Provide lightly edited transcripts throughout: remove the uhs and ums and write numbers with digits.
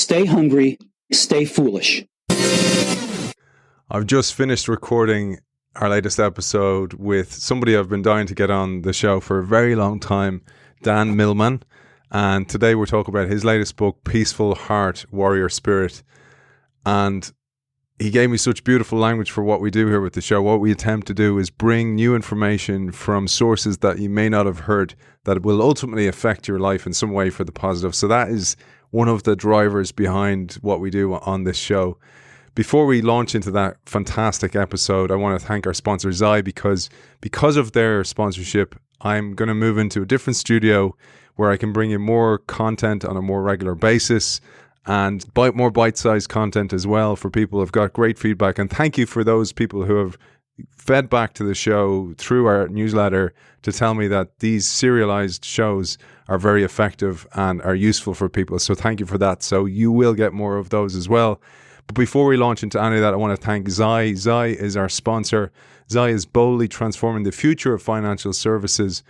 Stay hungry, stay foolish. I've just finished recording our latest episode with somebody I've been dying to get on the show for a very long time, Dan Millman. And today we're talking about his latest book, Peaceful Heart, Warrior Spirit. And he gave me such beautiful language for what we do here with the show. What we attempt to do is bring new information from sources that you may not have heard that will ultimately affect your life in some way for the positive. So that is one of the drivers behind what we do on this show. Before we launch into that fantastic episode, I want to thank our sponsor, Zai, because of their sponsorship, I'm going to move into a different studio where I can bring you more content on a more regular basis and more bite-sized content as well for people who've got great feedback. And thank you for those people who have fed back to the show through our newsletter to tell me that these serialized shows are very effective and are useful for people. So thank you for that. So you will get more of those as well. But before we launch into any of that, I want to thank Zai. Zai is our sponsor. Zai is boldly transforming the future of financial services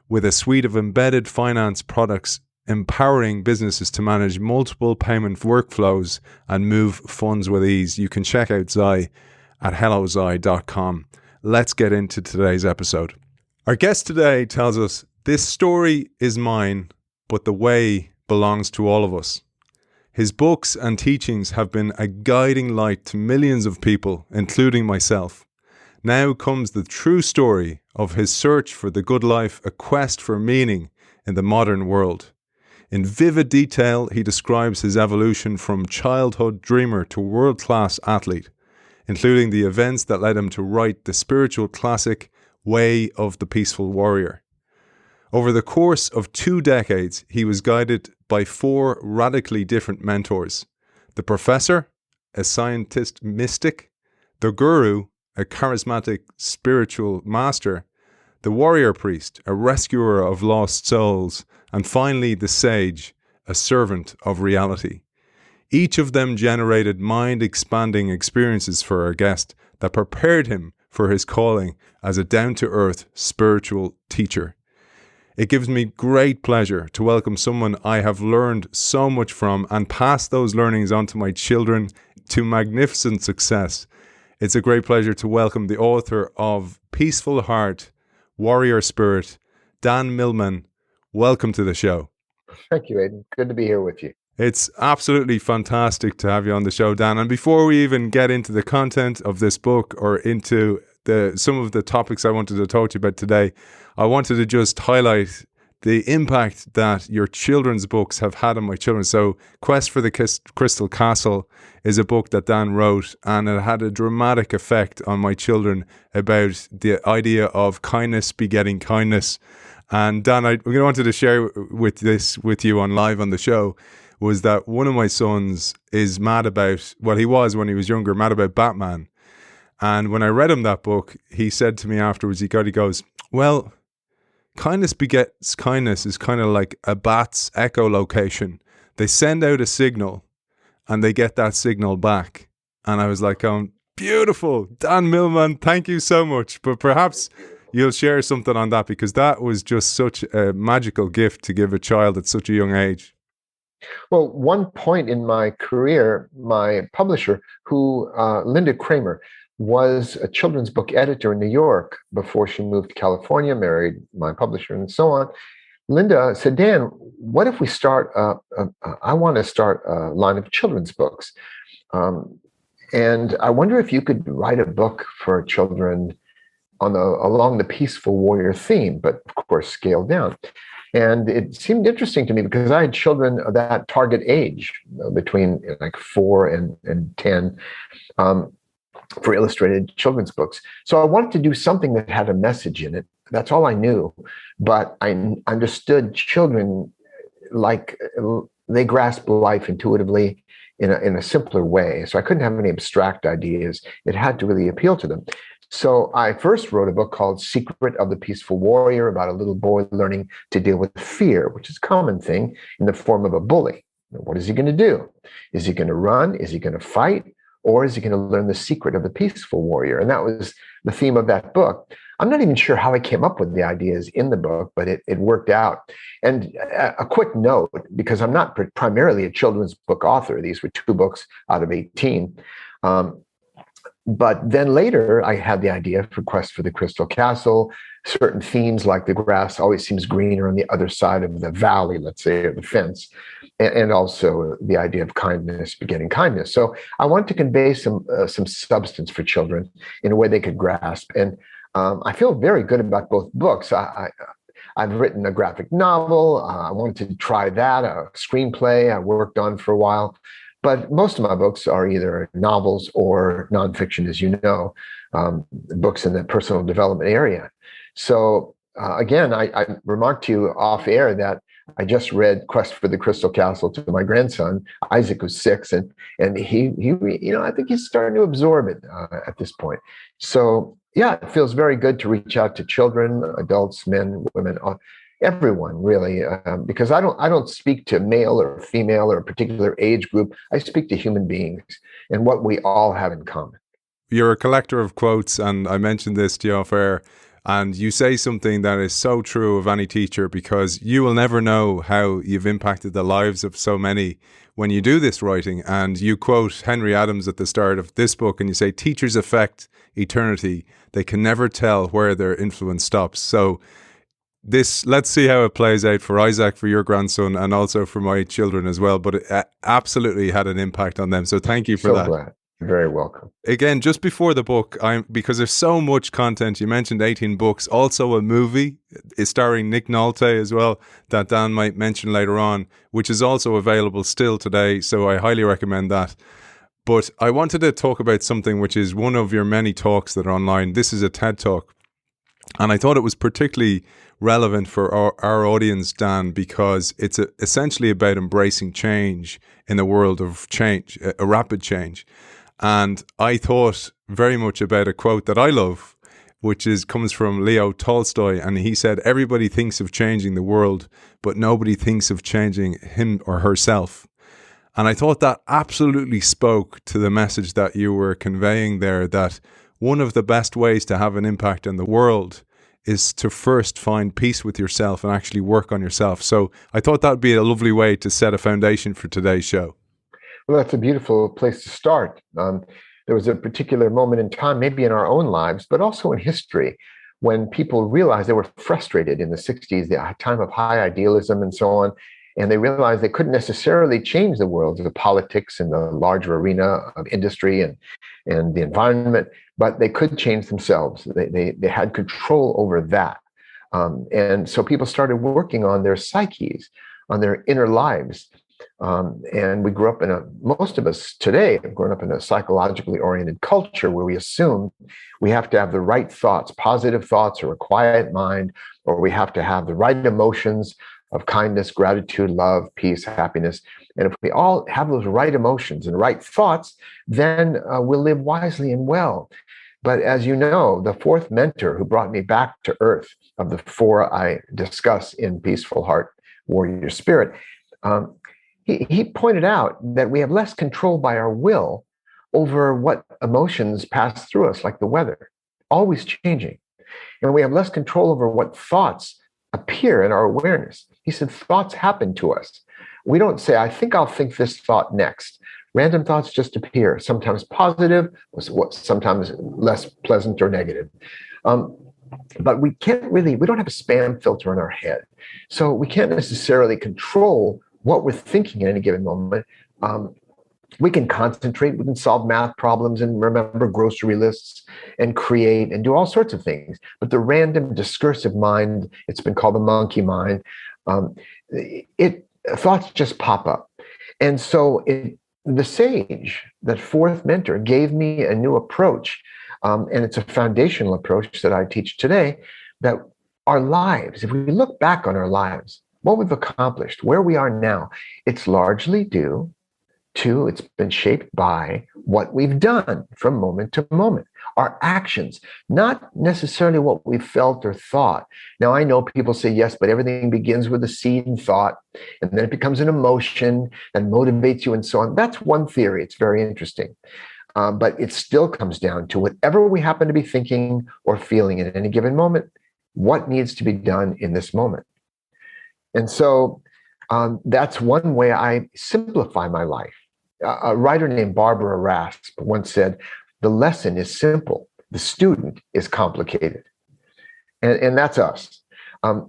with a suite of embedded finance products, empowering businesses to manage multiple payment workflows and move funds with ease. You can check out Zai at hellozai.com. Let's get into today's episode. Our guest today tells us, "This story is mine, but the way belongs to all of us." His books and teachings have been a guiding light to millions of people, including myself. Now comes the true story of his search for the good life, a quest for meaning in the modern world. In vivid detail, he describes his evolution from childhood dreamer to world-class athlete, including the events that led him to write the spiritual classic Way of the Peaceful Warrior. Over the course of 2 decades, he was guided by 4 radically different mentors: the professor, a scientist mystic; the guru, a charismatic spiritual master; the warrior priest, a rescuer of lost souls; and finally the sage, a servant of reality. Each of them generated mind-expanding experiences for our guest that prepared him for his calling as a down-to-earth spiritual teacher. It gives me great pleasure to welcome someone I have learned so much from and pass those learnings on to my children to magnificent success. It's a great pleasure to welcome the author of Peaceful Heart, Warrior Spirit, Dan Millman. Welcome to the show. Thank you, Aidan. Good to be here with you. It's absolutely fantastic to have you on the show, Dan. And before we even get into the content of this book or into some of the topics I wanted to talk to you about today, I wanted to just highlight the impact that your children's books have had on my children. So Quest for the Crystal Castle is a book that Dan wrote, and it had a dramatic effect on my children about the idea of kindness begetting kindness. And Dan, I wanted to share with you on live on the show was that one of my sons is mad about, well, he was when he was younger, mad about Batman. And when I read him that book, he said to me afterwards, he goes, well, kindness begets kindness is kind of like a bat's echolocation. They send out a signal and they get that signal back. And I was like, beautiful, Dan Millman, thank you so much. But perhaps you'll share something on that, because that was just such a magical gift to give a child at such a young age. Well, one point in my career, my publisher, Linda Kramer, was a children's book editor in New York before she moved to California, married my publisher, and so on. Linda said, Dan, what if we I want to start a line of children's books. And I wonder if you could write a book for children along the peaceful warrior theme, but of course scaled down. And it seemed interesting to me because I had children of that target age, between like 4 and 10, for illustrated children's books. So I wanted to do something that had a message in it. That's all I knew. But I understood children like they grasp life intuitively in a simpler way. So I couldn't have any abstract ideas. It had to really appeal to them. So I first wrote a book called Secret of the Peaceful Warrior, about a little boy learning to deal with fear, which is a common thing in the form of a bully. What is he going to do? Is he going to run? Is he going to fight? Or is he going to learn the secret of the peaceful warrior? And that was the theme of that book. I'm not even sure how I came up with the ideas in the book, but it worked out. And a quick note, because I'm not primarily a children's book author, these were 2 books out of 18. But then later, I had the idea for Quest for the Crystal Castle, certain themes like the grass always seems greener on the other side of the valley, let's say, or the fence, and also the idea of kindness begetting kindness. So I want to convey some substance for children in a way they could grasp. And I feel very good about both books. I've written a graphic novel. I wanted to try that, a screenplay I worked on for a while. But most of my books are either novels or nonfiction, as you know, books in the personal development area. So again, I remarked to you off air that I just read Quest for the Crystal Castle to my grandson, Isaac, who's 6, and he I think he's starting to absorb it at this point. So yeah, it feels very good to reach out to children, adults, men, women, everyone really, because I don't speak to male or female or a particular age group. I speak to human beings and what we all have in common. You're a collector of quotes, and I mentioned this to you off air, and you say something that is so true of any teacher, because you will never know how you've impacted the lives of so many when you do this writing. And you quote Henry Adams at the start of this book, and you say, teachers affect eternity. They can never tell where their influence stops. So let's see how it plays out for Isaac, for your grandson, and also for my children as well. But it absolutely had an impact on them. So thank you for that. Glad. You're very welcome. Again, just before the book, because there's so much content. You mentioned 18 books, also a movie is starring Nick Nolte as well, that Dan might mention later on, which is also available still today. So I highly recommend that. But I wanted to talk about something which is one of your many talks that are online. This is a TED Talk. And I thought it was particularly relevant for our audience, Dan, because it's essentially about embracing change in the world of change, a rapid change. And I thought very much about a quote that I love, which comes from Leo Tolstoy. And he said, everybody thinks of changing the world, but nobody thinks of changing him or herself. And I thought that absolutely spoke to the message that you were conveying there, that one of the best ways to have an impact in the world is to first find peace with yourself and actually work on yourself. So I thought that would be a lovely way to set a foundation for today's show. Well, that's a beautiful place to start. There was a particular moment in time, maybe in our own lives, but also in history, when people realized they were frustrated in the 60s, the time of high idealism and so on. And they realized they couldn't necessarily change the world of the politics and the larger arena of industry and the environment, but they could change themselves. They had control over that. And so people started working on their psyches, on their inner lives. And we grew up most of us today have grown up in a psychologically oriented culture where we assume we have to have the right thoughts, positive thoughts, or a quiet mind, or we have to have the right emotions of kindness, gratitude, love, peace, happiness. And if we all have those right emotions and right thoughts, then we'll live wisely and well. But as you know, the fourth mentor who brought me back to earth, of the 4 I discuss in Peaceful Heart, Warrior Spirit, he pointed out that we have less control by our will over what emotions pass through us, like the weather, always changing. And we have less control over what thoughts appear in our awareness. He said, thoughts happen to us. We don't say, I think I'll think this thought next. Random thoughts just appear, sometimes positive, sometimes less pleasant or negative. But we don't have a spam filter in our head. So we can't necessarily control what we're thinking at any given moment. We can concentrate, we can solve math problems and remember grocery lists and create and do all sorts of things. But the random discursive mind, it's been called the monkey mind, thoughts just pop up. And so the sage, that fourth mentor, gave me a new approach. And it's a foundational approach that I teach today, that our lives, if we look back on our lives, what we've accomplished, where we are now, it's largely due to, it's been shaped by what we've done from moment to moment, our actions, not necessarily what we felt or thought. Now, I know people say, yes, but everything begins with a seed and thought, and then it becomes an emotion that motivates you and so on. That's one theory. It's very interesting. But it still comes down to whatever we happen to be thinking or feeling at any given moment, what needs to be done in this moment. And so that's one way I simplify my life. A writer named Barbara Rasp once said, "The lesson is simple. The student is complicated." And that's us.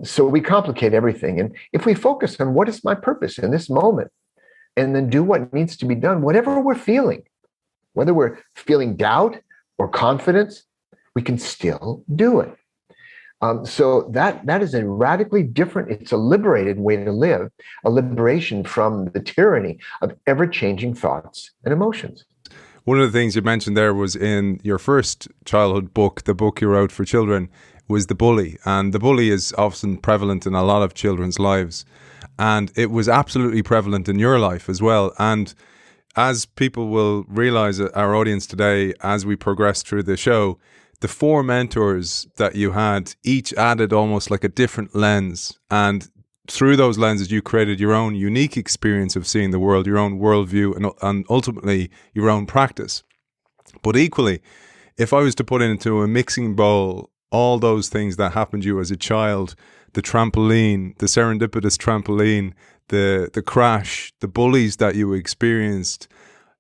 So we complicate everything. And if we focus on what is my purpose in this moment, and then do what needs to be done, whatever we're feeling, whether we're feeling doubt or confidence, we can still do it. So that is a radically different, it's a liberated way to live, a liberation from the tyranny of ever-changing thoughts and emotions. One of the things you mentioned there was in your first childhood book, the book you wrote for children, was the bully. And the bully is often prevalent in a lot of children's lives. And it was absolutely prevalent in your life as well. And as people will realize, our audience today, as we progress through the show, the four mentors that you had each added almost like a different lens. And through those lenses, you created your own unique experience of seeing the world, your own worldview, and ultimately your own practice. But equally, if I was to put into a mixing bowl all those things that happened to you as a child, the trampoline, the serendipitous trampoline, the crash, the bullies that you experienced,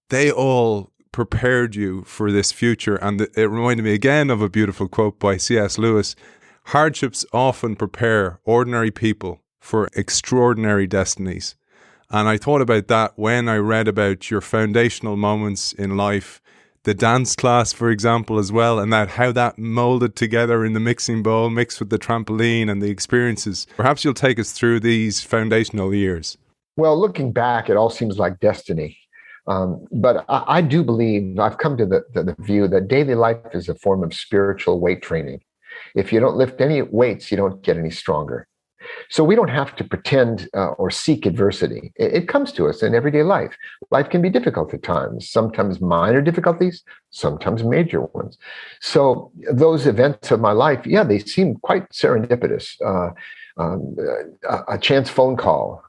they all prepared you for this future. And it reminded me again of a beautiful quote by C.S. Lewis: "Hardships often prepare ordinary people for extraordinary destinies." And I thought about that when I read about your foundational moments in life, the dance class, for example, as well, and that how that molded together in the mixing bowl, mixed with the trampoline and the experiences. Perhaps you'll take us through these foundational years. Well, looking back, it all seems like destiny. But I do believe, I've come to the view that daily life is a form of spiritual weight training. If you don't lift any weights, you don't get any stronger. So we don't have to pretend or seek adversity. It comes to us in everyday life. Life can be difficult at times, sometimes minor difficulties, sometimes major ones. So those events of my life, yeah, they seem quite serendipitous. A chance phone call,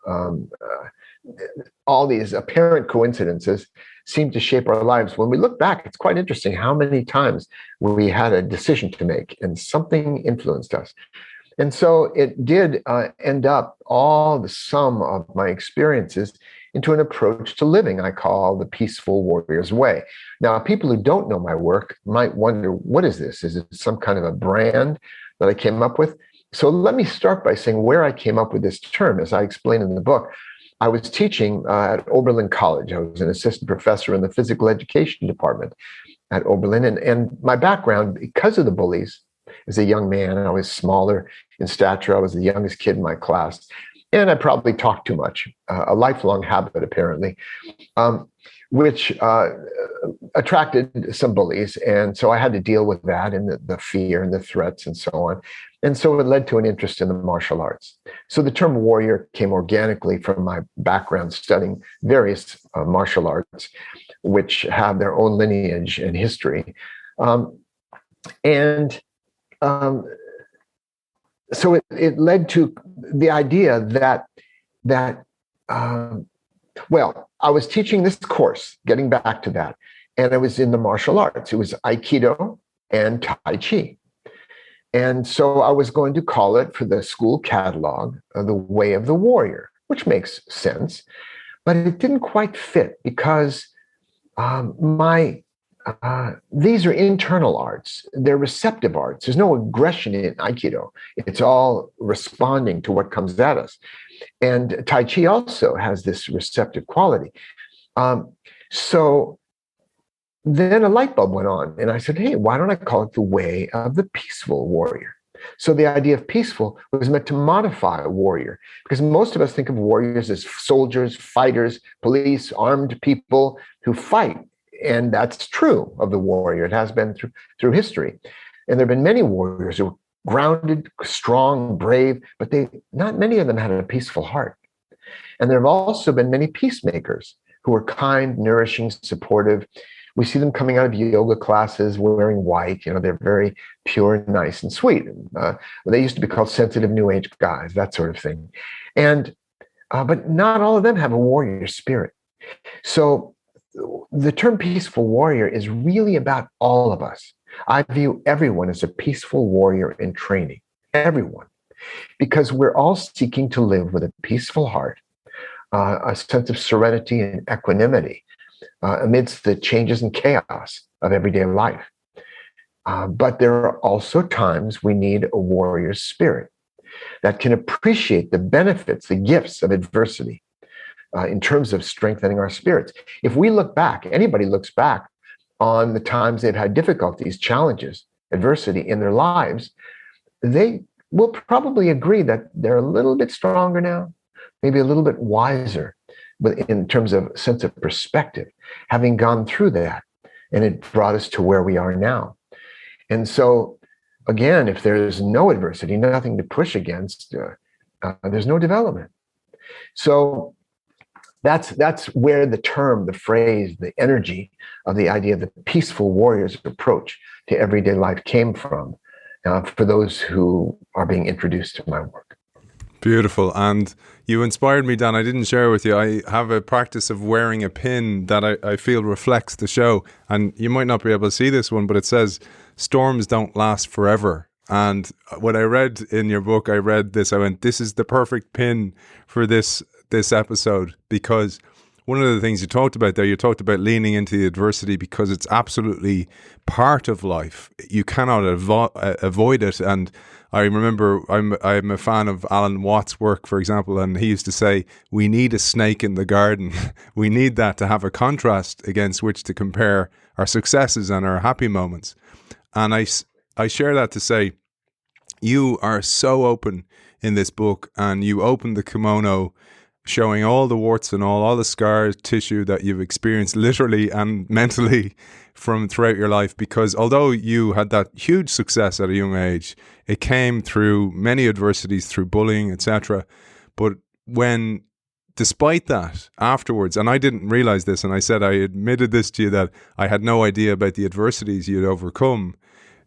all these apparent coincidences seem to shape our lives. When we look back, it's quite interesting how many times we had a decision to make and something influenced us. And so it did end up all the sum of my experiences into an approach to living I call the Peaceful Warrior's Way. Now, people who don't know my work might wonder, what is this? Is it some kind of a brand that I came up with? So let me start by saying where I came up with this term. As I explain in the book, I was teaching at Oberlin College. I was an assistant professor in the physical education department at Oberlin. And my background, because of the bullies, as a young man, I was smaller in stature. I was the youngest kid in my class. And I probably talked too much, a lifelong habit, apparently, which attracted some bullies. And so I had to deal with that and the fear and the threats and so on. And so it led to an interest in the martial arts. So the term warrior came organically from my background studying various martial arts, which have their own lineage and history. So it led to the idea that I was teaching this course, getting back to that, and it was in the martial arts. It was Aikido and Tai Chi. And so I was going to call it, for the school catalog, the Way of the Warrior, which makes sense, but it didn't quite fit because these are internal arts. They're receptive arts. There's no aggression in Aikido. It's all responding to what comes at us. And Tai Chi also has this receptive quality. So then a light bulb went on, and I said, hey, why don't I call it the Way of the Peaceful Warrior? So the idea of peaceful was meant to modify a warrior, because most of us think of warriors as soldiers, fighters, police, armed people who fight. And that's true of the warrior. It has been through history. And there have been many warriors who were grounded, strong, brave, but not many of them had a peaceful heart. And there have also been many peacemakers who were kind, nourishing, supportive. We see them coming out of yoga classes wearing white. They're very pure and nice and sweet. They used to be called sensitive New Age guys, that sort of thing. And but not all of them have a warrior spirit. So the term peaceful warrior is really about all of us. I view everyone as a peaceful warrior in training, everyone, because we're all seeking to live with a peaceful heart, a sense of serenity and equanimity amidst the changes and chaos of everyday life. But there are also times we need a warrior spirit that can appreciate the benefits, the gifts of adversity in terms of strengthening our spirits. If we look back, anybody looks back on the times they've had difficulties, challenges, adversity in their lives, they will probably agree that they're a little bit stronger now, maybe a little bit wiser in terms of sense of perspective, having gone through that. And it brought us to where we are now. And so, again, if there's no adversity, nothing to push against, there's no development. So that's where the term, the phrase, the energy of the idea of the peaceful warrior's approach to everyday life came from, for those who are being introduced to my work. Beautiful. And you inspired me, Dan. I didn't share with you. I have a practice of wearing a pin that I feel reflects the show. And you might not be able to see this one, but it says, "Storms don't last forever." And when I read in your book, I read this, I went, this is the perfect pin for this episode, because one of the things you talked about there, you talked about leaning into the adversity because it's absolutely part of life. You cannot avoid it. And I remember I'm a fan of Alan Watts' work, for example, and he used to say, we need a snake in the garden. We need that to have a contrast against which to compare our successes and our happy moments. And I share that to say, you are so open in this book, and you open the kimono showing all the warts and all the scar tissue that you've experienced literally and mentally from throughout your life. Because although you had that huge success at a young age, it came through many adversities, through bullying, etc. But when, despite that, afterwards, and I didn't realize this, and I said I admitted this to you, that I had no idea about the adversities you'd overcome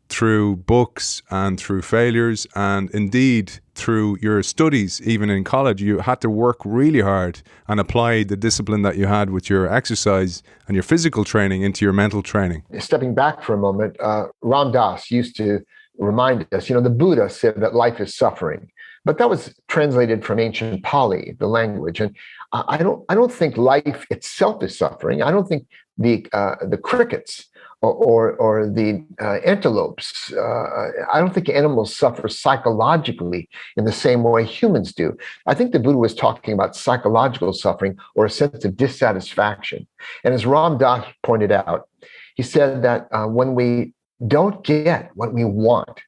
through books and through failures, and indeed through your studies. Even in college, you had to work really hard and apply the discipline that you had with your exercise and your physical training into your mental training. Stepping back for a moment, Ram Dass used to remind us, the Buddha said that life is suffering, but that was translated from ancient Pali, the language. And I don't think life itself is suffering. I don't think the crickets or the antelopes, I don't think animals suffer psychologically in the same way humans do. I think the Buddha was talking about psychological suffering or a sense of dissatisfaction. And as Ram Dass pointed out, he said that when we don't get what we want,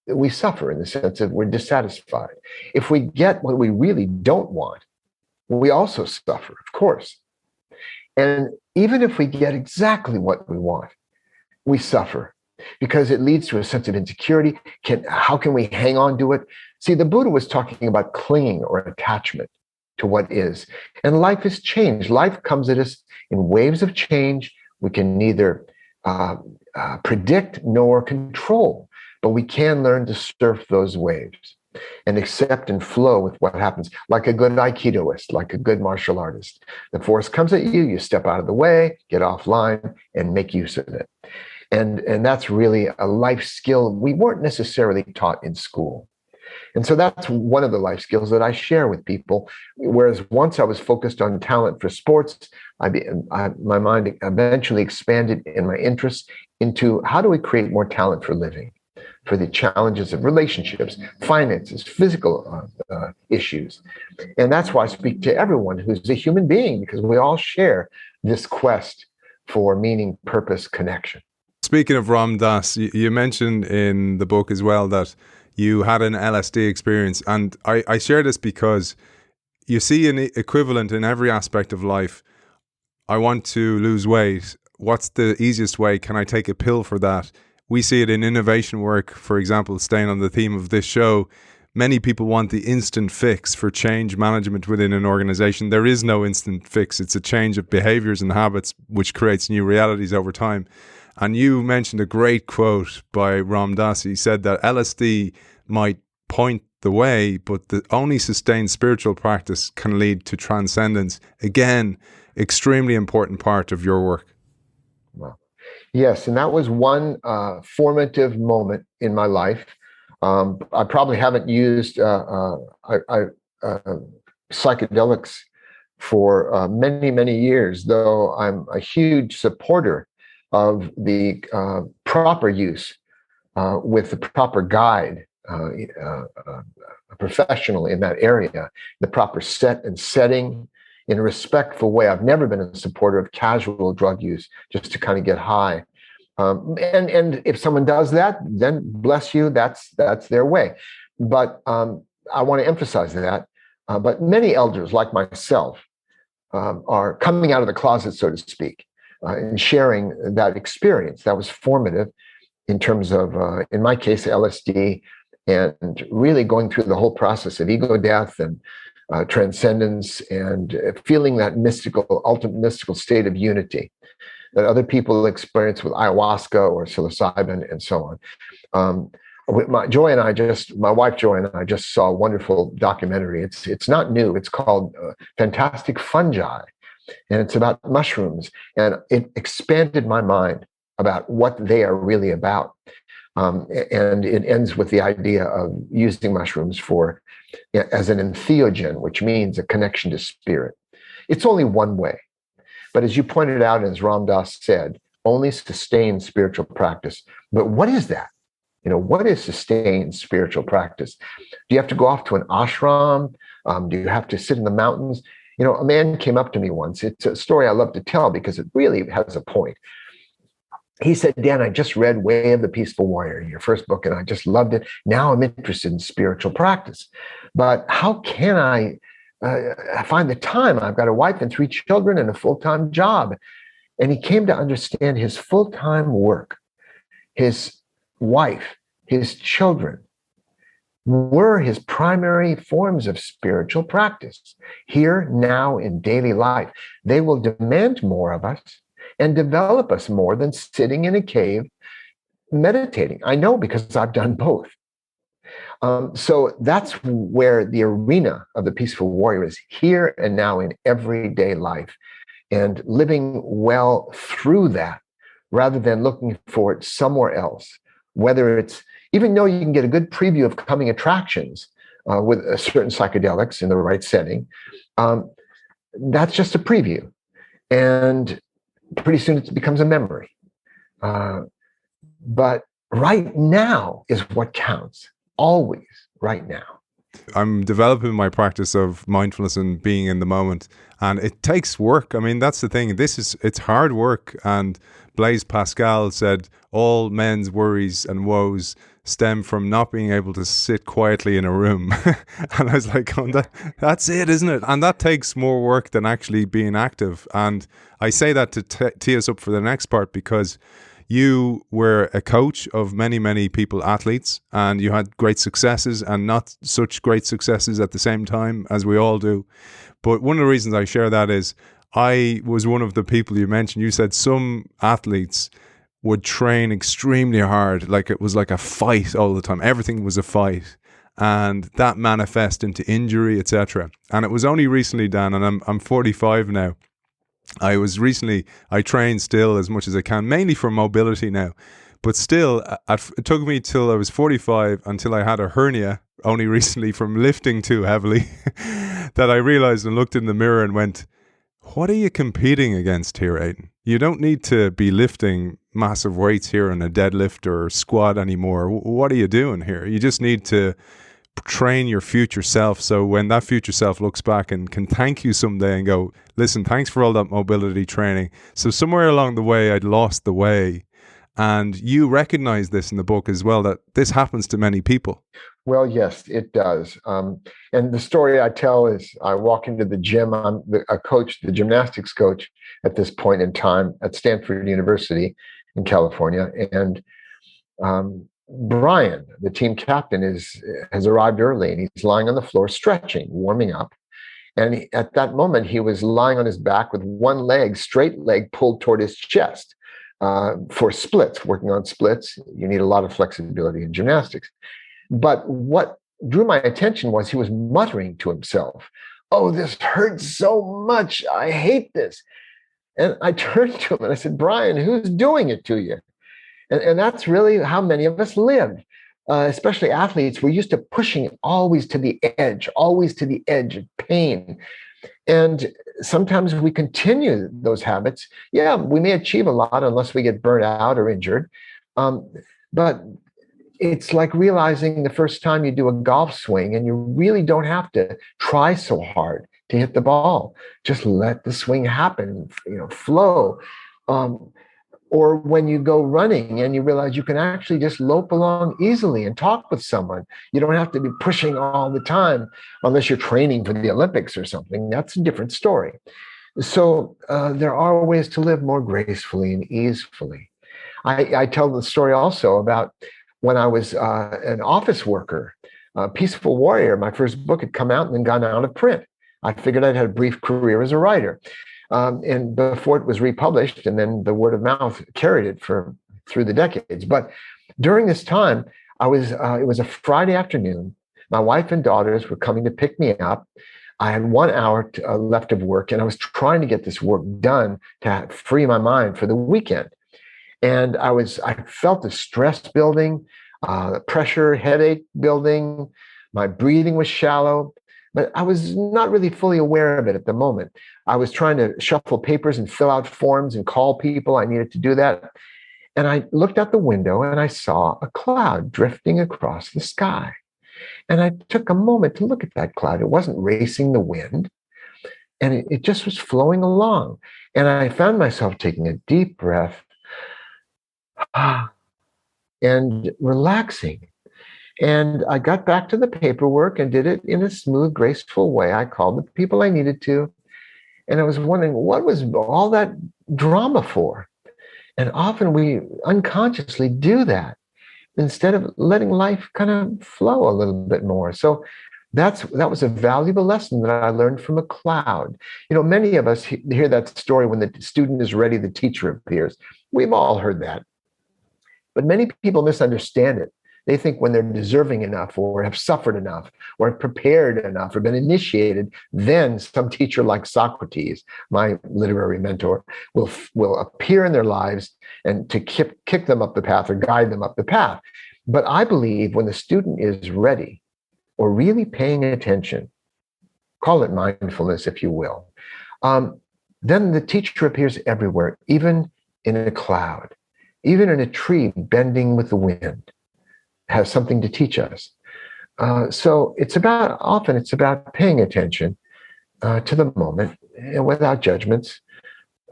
we suffer in the sense of we're dissatisfied. If we get what we really don't want, we also suffer, of course. And even if we get exactly what we want, we suffer because it leads to a sense of insecurity. How can we hang on to it? See, the Buddha was talking about clinging or attachment to what is. And life has changed. Life comes at us in waves of change. We can neither predict nor control, but we can learn to surf those waves and accept and flow with what happens, like a good Aikidoist, like a good martial artist. The force comes at you, you step out of the way, get offline, and make use of it. And that's really a life skill we weren't necessarily taught in school. And so that's one of the life skills that I share with people. Whereas once I was focused on talent for sports, my mind eventually expanded in my interests into how do we create more talent for living, for the challenges of relationships, finances, physical issues. And that's why I speak to everyone who's a human being, because we all share this quest for meaning, purpose, connection. Speaking of Ram Dass, you mentioned in the book as well that you had an LSD experience. And I share this because you see an equivalent in every aspect of life. I want to lose weight. What's the easiest way? Can I take a pill for that? We see it in innovation work, for example, staying on the theme of this show. Many people want the instant fix for change management within an organization. There is no instant fix. It's a change of behaviors and habits which creates new realities over time. And you mentioned a great quote by Ram Dass. He said that LSD might point the way, but the only sustained spiritual practice can lead to transcendence. Again, extremely important part of your work. Wow. Yes, and that was one formative moment in my life. I probably haven't used psychedelics for many, many years, though I'm a huge supporter of the proper use with the proper guide, a professional in that area, the proper set and setting in a respectful way. I've never been a supporter of casual drug use just to kind of get high. And if someone does that, then bless you, that's their way. But I want to emphasize that. But many elders like myself are coming out of the closet, so to speak, and sharing that experience that was formative in terms of, in my case, LSD, and really going through the whole process of ego death and transcendence and feeling that ultimate mystical state of unity that other people experience with ayahuasca or psilocybin and so on. My wife Joy and I just saw a wonderful documentary. It's not new. It's called Fantastic Fungi, and it's about mushrooms. And it expanded my mind about what they are really about. And it ends with the idea of using mushrooms as an entheogen, which means a connection to spirit. It's only one way. But as you pointed out, and as Ram Dass said, only sustained spiritual practice. But what is that? What is sustained spiritual practice? Do you have to go off to an ashram? Do you have to sit in the mountains? A man came up to me once. It's a story I love to tell because it really has a point. He said, Dan, I just read Way of the Peaceful Warrior, your first book, and I just loved it. Now I'm interested in spiritual practice. But how can I find the time? I've got a wife and 3 children and a full-time job. And he came to understand his full-time work, his wife, his children, were his primary forms of spiritual practice. Here, now, in daily life, they will demand more of us and develop us more than sitting in a cave meditating. I know because I've done both. So that's where the arena of the peaceful warrior is, here and now in everyday life, and living well through that rather than looking for it somewhere else. Whether it's, even though you can get a good preview of coming attractions with certain psychedelics in the right setting, that's just a preview. And pretty soon it becomes a memory. But right now is what counts. Always right now. I'm developing my practice of mindfulness and being in the moment, and it takes work. I mean, that's the thing. It's hard work. And Blaise Pascal said, all men's worries and woes stem from not being able to sit quietly in a room. And I was like, that's it, isn't it? And that takes more work than actually being active. And I say that to tee us up for the next part, because you were a coach of many, many people, athletes, and you had great successes and not such great successes at the same time, as we all do. But one of the reasons I share that is I was one of the people you mentioned. You said some athletes would train extremely hard, like it was like a fight all the time. Everything was a fight, and that manifests into injury, etc. And it was only recently, Dan, and I'm 45 now. I train still as much as I can, mainly for mobility now. But still, it took me till I was 45 until I had a hernia, only recently from lifting too heavily, that I realized and looked in the mirror and went, what are you competing against here, Aidan? You don't need to be lifting massive weights here in a deadlift or squat anymore. What are you doing here? You just need to train your future self, so when that future self looks back and can thank you someday and go, listen, thanks for all that mobility training. So somewhere along the way I'd lost the way, and you recognize this in the book as well, that this happens to many people. Well, yes, it does. And the story I tell is I walk into the gym. I'm a coach, the gymnastics coach at this point in time at Stanford University in California, and Brian, the team captain, has arrived early, and he's lying on the floor stretching, warming up. And at that moment, he was lying on his back with one leg, straight leg, pulled toward his chest for splits. Working on splits, you need a lot of flexibility in gymnastics. But what drew my attention was he was muttering to himself, "Oh, this hurts so much. I hate this." And I turned to him and I said, "Brian, who's doing it to you?" And that's really how many of us live, especially athletes. We're used to pushing always to the edge of pain. And sometimes we continue those habits. Yeah, we may achieve a lot unless we get burnt out or injured. But it's like realizing the first time you do a golf swing and you really don't have to try so hard to hit the ball. Just let the swing happen, flow. Or when you go running and you realize you can actually just lope along easily and talk with someone. You don't have to be pushing all the time unless you're training for the Olympics or something. That's a different story. So there are ways to live more gracefully and easefully. I tell the story also about when I was an office worker, Peaceful Warrior. My first book had come out and then gone out of print. I figured I'd had a brief career as a writer. And before it was republished, and then the word of mouth carried it through the decades. But during this time, it was a Friday afternoon. My wife and daughters were coming to pick me up. I had 1 hour left of work, and I was trying to get this work done to free my mind for the weekend. And I felt the stress building, pressure, headache building. My breathing was shallow, but I was not really fully aware of it at the moment. I was trying to shuffle papers and fill out forms and call people. I needed to do that. And I looked out the window and I saw a cloud drifting across the sky. And I took a moment to look at that cloud. It wasn't racing the wind, and it just was flowing along. And I found myself taking a deep breath and relaxing. And I got back to the paperwork and did it in a smooth, graceful way. I called the people I needed to. And I was wondering, what was all that drama for? And often we unconsciously do that instead of letting life kind of flow a little bit more. So that was a valuable lesson that I learned from a cloud. Many of us hear that story when the student is ready, the teacher appears. We've all heard that. But many people misunderstand it. They think when they're deserving enough or have suffered enough or have prepared enough or been initiated, then some teacher like Socrates, my literary mentor, will appear in their lives and to kick them up the path or guide them up the path. But I believe when the student is ready or really paying attention, call it mindfulness if you will, then the teacher appears everywhere, even in a cloud, even in a tree bending with the wind. Has something to teach us. So it's about paying attention to the moment without judgments.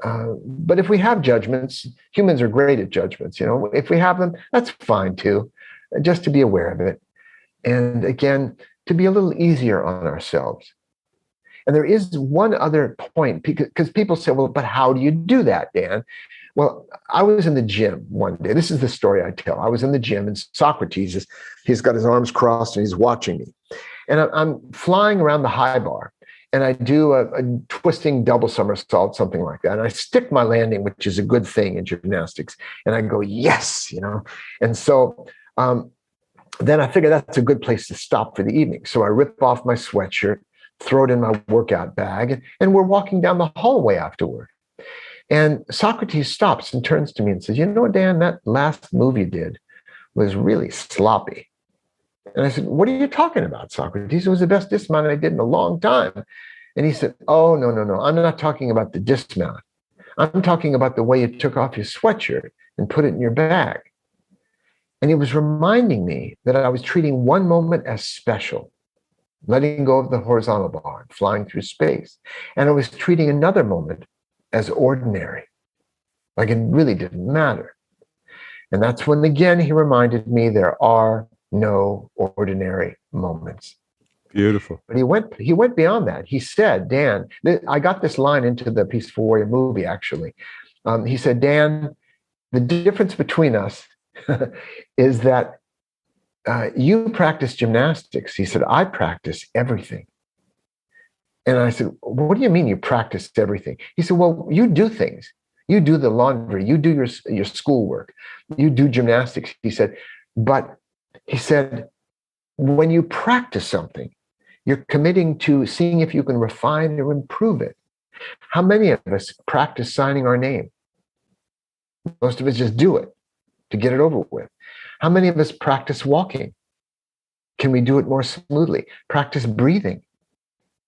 But if we have judgments, humans are great at judgments. If we have them, that's fine too, just to be aware of it. And again, to be a little easier on ourselves. And there is one other point, because people say, well, but how do you do that, Dan? Well, I was in the gym one day. This is the story I tell. I was in the gym, and Socrates he's got his arms crossed and he's watching me. And I'm flying around the high bar, and I do a twisting double somersault, something like that. And I stick my landing, which is a good thing in gymnastics. And I go, yes, And so then I figure that's a good place to stop for the evening. So I rip off my sweatshirt, throw it in my workout bag, and we're walking down the hallway afterward. And Socrates stops and turns to me and says, Dan, that last move you did was really sloppy. And I said, what are you talking about, Socrates? It was the best dismount I did in a long time. And he said, oh, no. I'm not talking about the dismount. I'm talking about the way you took off your sweatshirt and put it in your bag. And he was reminding me that I was treating one moment as special, letting go of the horizontal bar, flying through space. And I was treating another moment as ordinary, like it really didn't matter. And that's when, again, he reminded me there are no ordinary moments. Beautiful. But he went beyond that. He said, Dan, I got this line into the Peaceful Warrior movie, actually. He said, Dan, the difference between us is that you practice gymnastics. He said, I practice everything. And I said, what do you mean you practice everything? He said, well, you do things. You do the laundry. You do your schoolwork. You do gymnastics. He said, but he said, when you practice something, you're committing to seeing if you can refine or improve it. How many of us practice signing our name? Most of us just do it to get it over with. How many of us practice walking? Can we do it more smoothly? Practice breathing.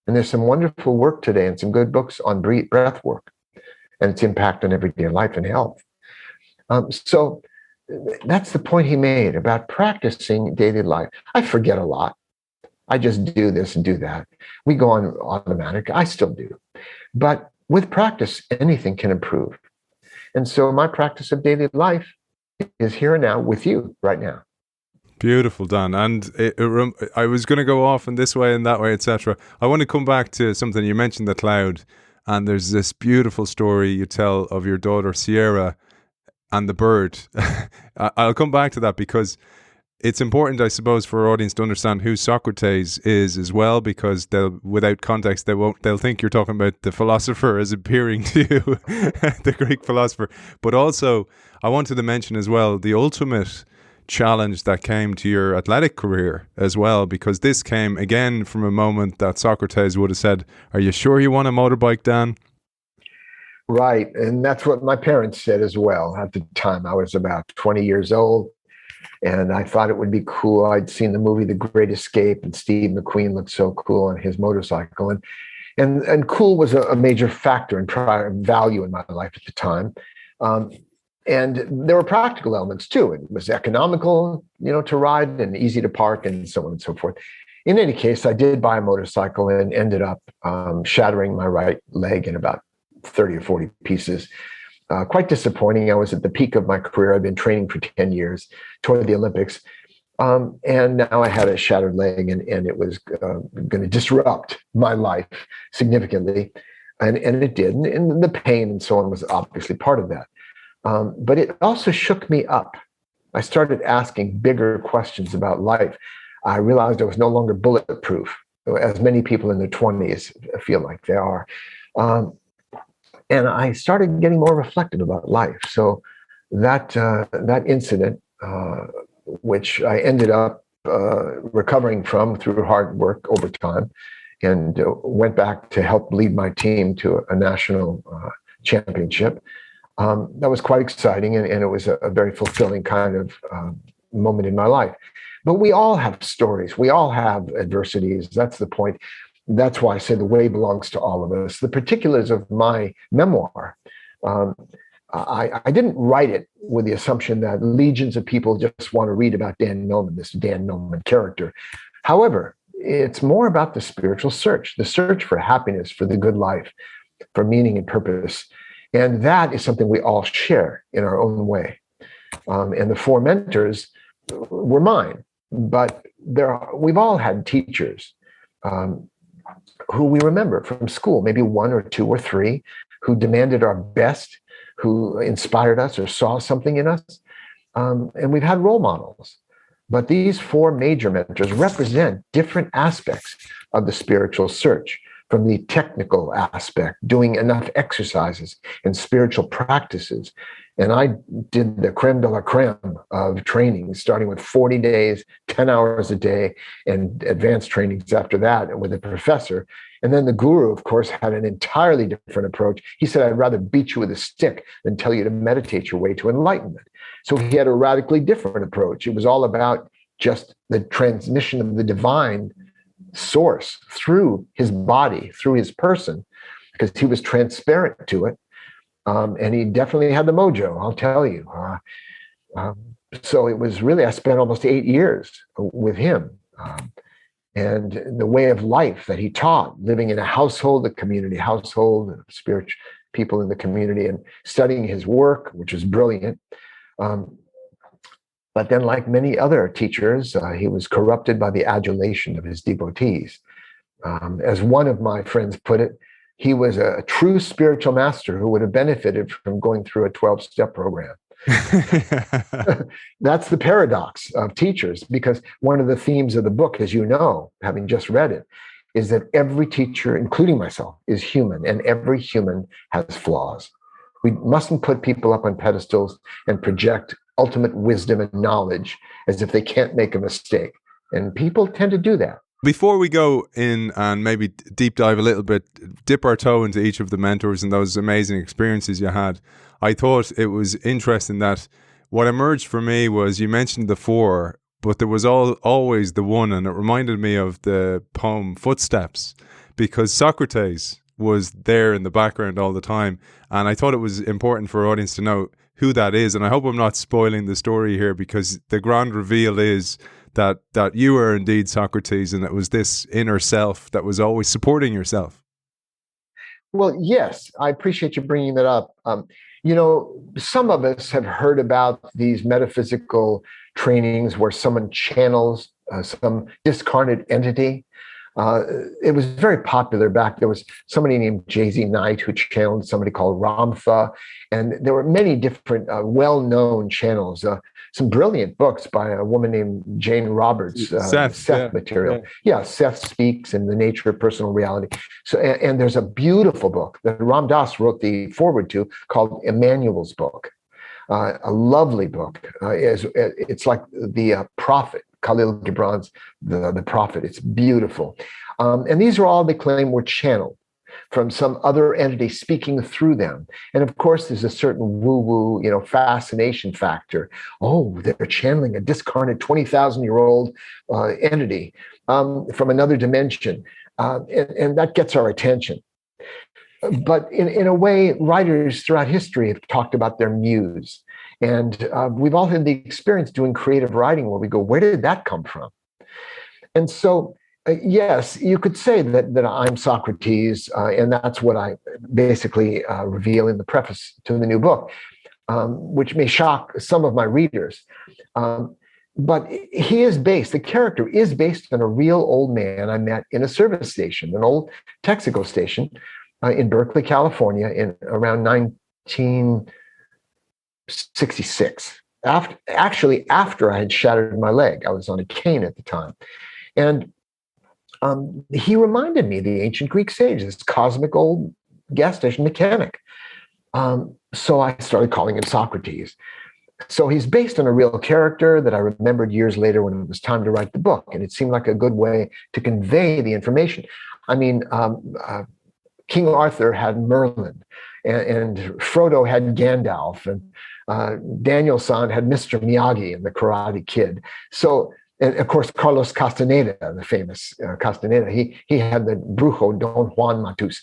And there's some wonderful work today and some good books on breath work and its impact on everyday life and health. So that's the point he made about practicing daily life. I forget a lot. I just do this and do that. We go on automatic. I still do. But with practice, anything can improve. And so my practice of daily life is here and now with you right now. Beautiful, Dan. And I was going to go off in this way and that way, etc. I want to come back to something. You mentioned the cloud, and there's this beautiful story you tell of your daughter Sierra and the bird. I'll come back to that because it's important, I suppose, for our audience to understand who Socrates is as well, because without context, they'll think you're talking about the philosopher as appearing to you, the Greek philosopher. But also, I wanted to mention as well the ultimate challenge that came to your athletic career as well, because this came again from a moment that Socrates would have said, "Are you sure you want a motorbike, Dan?" Right. And that's what my parents said as well. At the time, I was about 20 years old, and I thought it would be cool. I'd seen the movie The Great Escape, and Steve McQueen looked so cool on his motorcycle. And cool was a major factor in value in my life at the time. And there were practical elements too. It was economical, to ride, and easy to park, and so on and so forth. In any case, I did buy a motorcycle and ended up shattering my right leg in about 30 or 40 pieces. Quite disappointing. I was at the peak of my career. I'd been training for 10 years toward the Olympics. And now I had a shattered leg, and it was going to disrupt my life significantly. And it did. And the pain and so on was obviously part of that. But it also shook me up. I started asking bigger questions about life. I realized I was no longer bulletproof, as many people in their 20s feel like they are. And I started getting more reflective about life. So that incident, which I ended up recovering from through hard work over time, and went back to help lead my team to a national championship. That was quite exciting, and it was a very fulfilling kind of moment in my life. But we all have stories. We all have adversities. That's the point. That's why I say the way belongs to all of us. The particulars of my memoir, I didn't write it with the assumption that legions of people just want to read about Dan Millman, this Dan Millman character. However, it's more about the spiritual search, the search for happiness, for the good life, for meaning and purpose. And that is something we all share in our own way. And the four mentors were mine, but we've all had teachers who we remember from school, maybe one or two or three, who demanded our best, who inspired us or saw something in us. And we've had role models. But these four major mentors represent different aspects of the spiritual search. From the technical aspect, doing enough exercises and spiritual practices. And I did the creme de la creme of training, starting with 40 days, 10 hours a day, and advanced trainings after that with a professor. And then the guru, of course, had an entirely different approach. He said, I'd rather beat you with a stick than tell you to meditate your way to enlightenment. So he had a radically different approach. It was all about just the transmission of the divine source through his body, through his person, because he was transparent to it. And he definitely had the mojo, I'll tell you. So it was really, I spent almost 8 years with him. And the way of life that he taught, living in a household, spiritual people in the community, and studying his work, which was brilliant. But then, like many other teachers, he was corrupted by the adulation of his devotees. As one of my friends put it, he was a true spiritual master who would have benefited from going through a 12-step program. That's the paradox of teachers, because one of the themes of the book, as you know, having just read it, is that every teacher, including myself, is human, and every human has flaws. We mustn't put people up on pedestals and project ultimate wisdom and knowledge as if they can't make a mistake. And people tend to do that. Before we go in and maybe deep dive a little bit, dip our toe into each of the mentors and those amazing experiences you had, I thought it was interesting that what emerged for me was you mentioned the four, but there was always the one, and it reminded me of the poem Footsteps, because Socrates was there in the background all the time, and I thought it was important for our audience to know who that is. And I hope I'm not spoiling the story here, because the grand reveal is that you are indeed Socrates, and it was this inner self that was always supporting yourself. Well, yes, I appreciate you bringing that up. Some of us have heard about these metaphysical trainings where someone channels some discarnate entity. It was very popular back. There was somebody named J.Z. Knight who channeled somebody called Ramtha, and there were many different well-known channels. Some brilliant books by a woman named Jane Roberts, Seth material. Yeah, Seth Speaks and the Nature of Personal Reality. So, and there's a beautiful book that Ram Dass wrote the foreword to called Emmanuel's Book. A lovely book. It's like the Prophet, Khalil Gibran's the Prophet. It's beautiful. And these are all they claim were channeled from some other entity speaking through them. And of course, there's a certain woo-woo, fascination factor. Oh, they're channeling a discarnate 20,000-year-old entity from another dimension. And that gets our attention. But in a way, writers throughout history have talked about their muse. And we've all had the experience doing creative writing where we go, where did that come from? And so, yes, you could say that I'm Socrates, and that's what I basically reveal in the preface to the new book, which may shock some of my readers. But the character is based on a real old man I met in a service station, an old Texaco station in Berkeley, California, in around 1966. After I had shattered my leg. I was on a cane at the time. And he reminded me of the ancient Greek sage, this cosmic old gas station mechanic. So I started calling him Socrates. So he's based on a real character that I remembered years later when it was time to write the book. And it seemed like a good way to convey the information. I mean, King Arthur had Merlin, and Frodo had Gandalf, and Daniel-san had Mr. Miyagi and the Karate Kid. So, and of course, Carlos Castaneda, the famous Castaneda, he had the Brujo Don Juan Matus.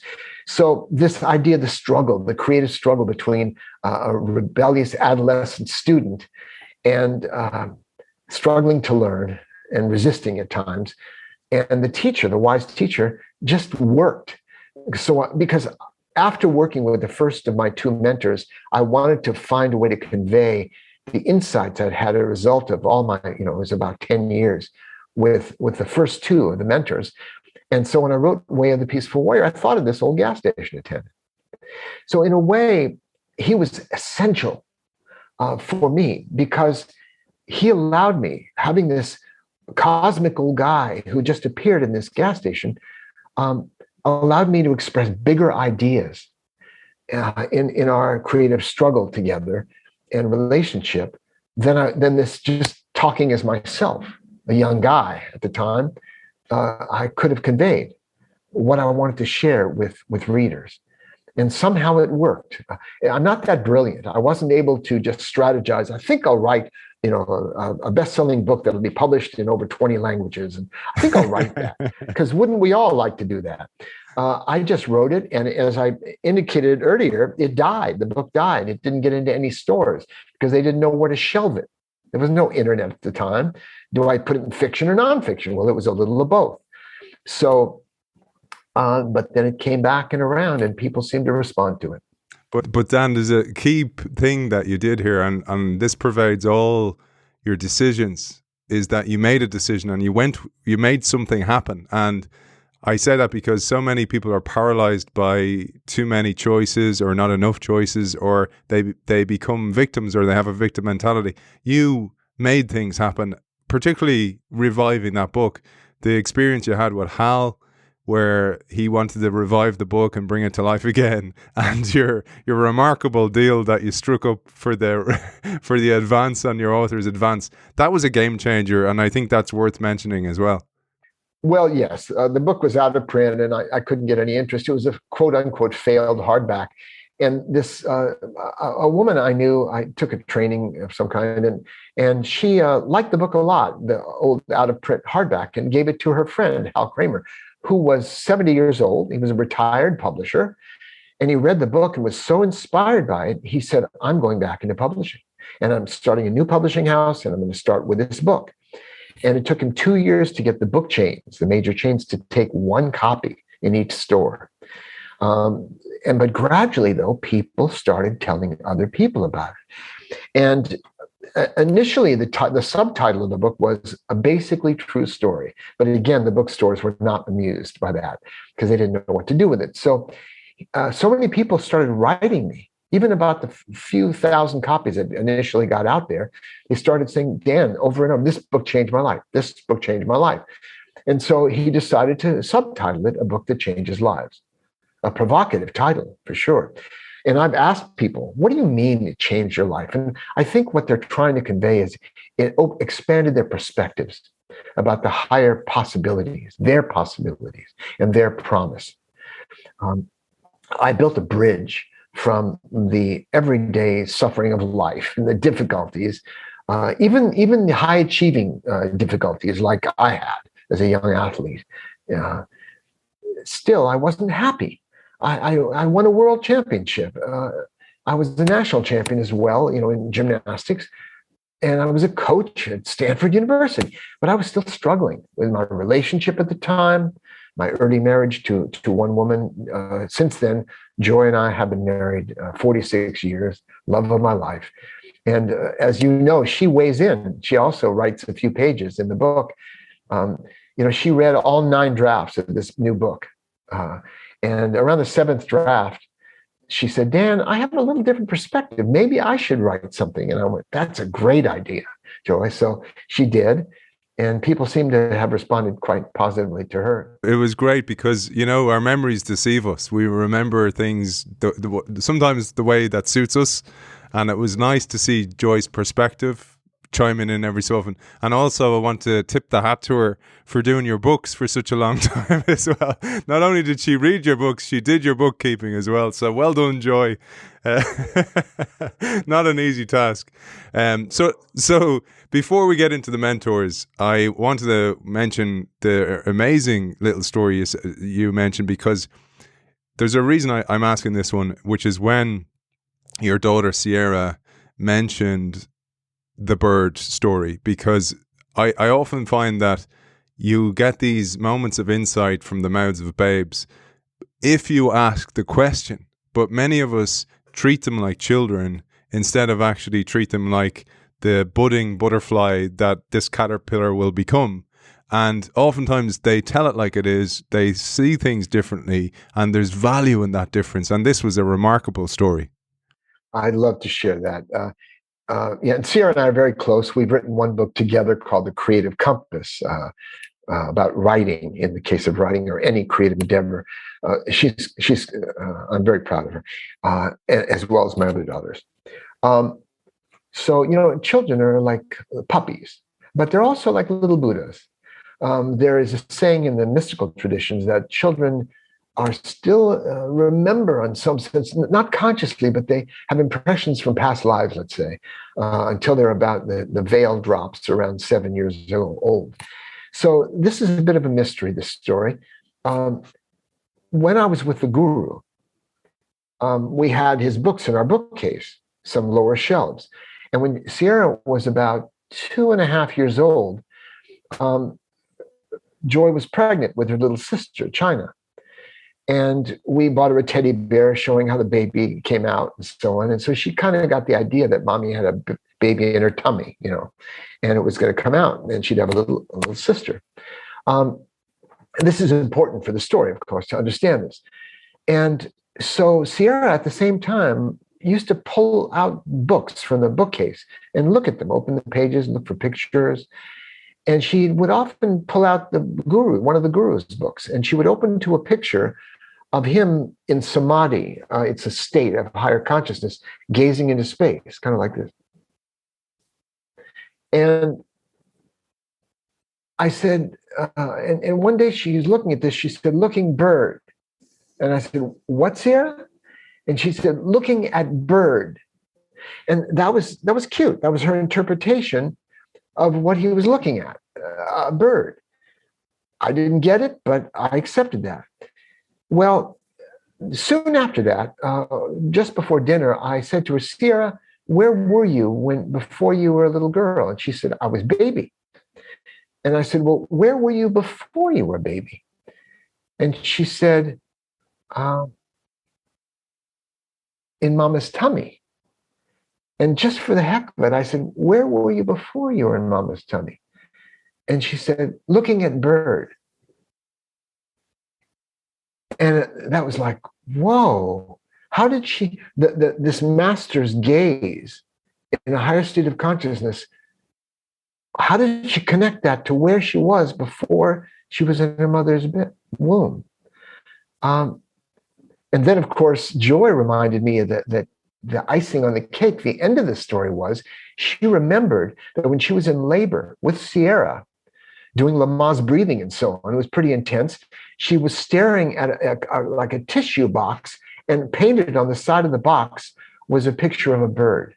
So this idea of the struggle, the creative struggle between a rebellious adolescent student and struggling to learn and resisting at times, and the teacher, the wise teacher, just worked. So because after working with the first of my two mentors, I wanted to find a way to convey the insights I'd had as a result of all my, it was about 10 years with the first two of the mentors. And so when I wrote Way of the Peaceful Warrior, I thought of this old gas station attendant. So in a way, he was essential for me because he allowed me, having this cosmical guy who just appeared in this gas station, allowed me to express bigger ideas in our creative struggle together and relationship than this just talking as myself, a young guy at the time. I could have conveyed what I wanted to share with readers. And somehow it worked. I'm not that brilliant. I wasn't able to just strategize. I think I'll write a best-selling book that'll be published in over 20 languages. And I think I'll write that, because wouldn't we all like to do that? I just wrote it, and as I indicated earlier, it died. The book died. It didn't get into any stores because they didn't know where to shelve it. There was no internet at the time. Do I put it in fiction or nonfiction? Well, it was a little of both. So, but then it came back and around, and people seemed to respond to it. But Dan, there's a key thing that you did here, and this pervades all your decisions, is that you made a decision and you made something happen. And I say that because so many people are paralyzed by too many choices or not enough choices, or they become victims, or they have a victim mentality. You made things happen, particularly reviving that book. The experience you had with Hal, where he wanted to revive the book and bring it to life again, and your remarkable deal that you struck up for the for the advance on your author's advance, that was a game changer, and I think that's worth mentioning as well. Well, yes, the book was out of print, and I couldn't get any interest. It was a quote unquote failed hardback. And this a woman I knew, I took a training of some kind, and she liked the book a lot, the old out of print hardback, and gave it to her friend Hal Kramer, who was 70 years old. He was a retired publisher, and he read the book and was so inspired by it. He said, "I'm going back into publishing, and I'm starting a new publishing house, and I'm going to start with this book." And it took him 2 years to get the book chains, the major chains, to take one copy in each store. But gradually, though, people started telling other people about it. And initially, the subtitle of the book was A Basically True Story. But again, the bookstores were not amused by that because they didn't know what to do with it. So many people started writing me, even about the few thousand copies that initially got out there. They started saying, "Dan, over and over, this book changed my life. This book changed my life." And so he decided to subtitle it A Book That Changes Lives. A provocative title, for sure. And I've asked people, what do you mean it changed your life? And I think what they're trying to convey is it expanded their perspectives about the higher possibilities, and their promise. I built a bridge from the everyday suffering of life and the difficulties, even the high achieving difficulties like I had as a young athlete. Still, I wasn't happy. I won a world championship. I was the national champion as well, in gymnastics. And I was a coach at Stanford University. But I was still struggling with my relationship at the time, my early marriage to one woman. Since then, Joy and I have been married 46 years, love of my life. And as you know, she weighs in. She also writes a few pages in the book. She read all 9 drafts of this new book. And around the 7th draft, she said, "Dan, I have a little different perspective. Maybe I should write something." And I went, "That's a great idea, Joy." So she did. And people seem to have responded quite positively to her. It was great because, our memories deceive us. We remember things sometimes the way that suits us. And it was nice to see Joy's perspective chiming in every so often. And also I want to tip the hat to her for doing your books for such a long time as well. Not only did she read your books, she did your bookkeeping as well. So well done, Joy. Not an easy task. So before we get into the mentors, I wanted to mention the amazing little story you mentioned, because there's a reason I'm asking this one, which is when your daughter Sierra mentioned the bird story, because I often find that you get these moments of insight from the mouths of babes if you ask the question, but many of us treat them like children instead of actually treat them like the budding butterfly that this caterpillar will become. And oftentimes they tell it like it is, they see things differently, and there's value in that difference. And this was a remarkable story. I'd love to share that. And Sierra and I are very close. We've written one book together called The Creative Compass, about writing, in the case of writing or any creative endeavor. I'm very proud of her, as well as my other daughters. Children are like puppies, but they're also like little Buddhas. There is a saying in the mystical traditions that children are still remember in some sense, not consciously, but they have impressions from past lives, let's say, until they're about the veil drops around 7 years old. So this is a bit of a mystery, this story. When I was with the guru, we had his books in our bookcase, some lower shelves. And when Sierra was about 2.5 years old, Joy was pregnant with her little sister, China. And we bought her a teddy bear showing how the baby came out and so on. And so she kind of got the idea that mommy had a baby in her tummy, and it was going to come out, and she'd have a little sister. And this is important for the story, of course, to understand this. And so Sierra, at the same time, used to pull out books from the bookcase and look at them, open the pages, look for pictures. And she would often pull out the guru, one of the guru's books, and she would open to a picture of him in samadhi. It's a state of higher consciousness, gazing into space, kind of like this. And I said, and one day she was looking at this, she said, looking bird. And I said, what's here? And she said, looking at bird. And that was cute. That was her interpretation of what he was looking at, a bird. I didn't get it, but I accepted that. Well, soon after that, just before dinner, I said to her, Sierra, where were you before you were a little girl? And she said, I was baby. And I said, well, where were you before you were a baby? And she said, in mama's tummy. And just for the heck of it, I said, where were you before you were in mama's tummy? And she said, looking at bird. And that was like, whoa, how did she, this master's gaze in a higher state of consciousness, how did she connect that to where she was before she was in her mother's womb? And then, of course, Joy reminded me that the icing on the cake, the end of the story was, she remembered that when she was in labor with Sierra, doing Lamaze breathing and so on, it was pretty intense. She was staring at like a tissue box, and painted on the side of the box was a picture of a bird.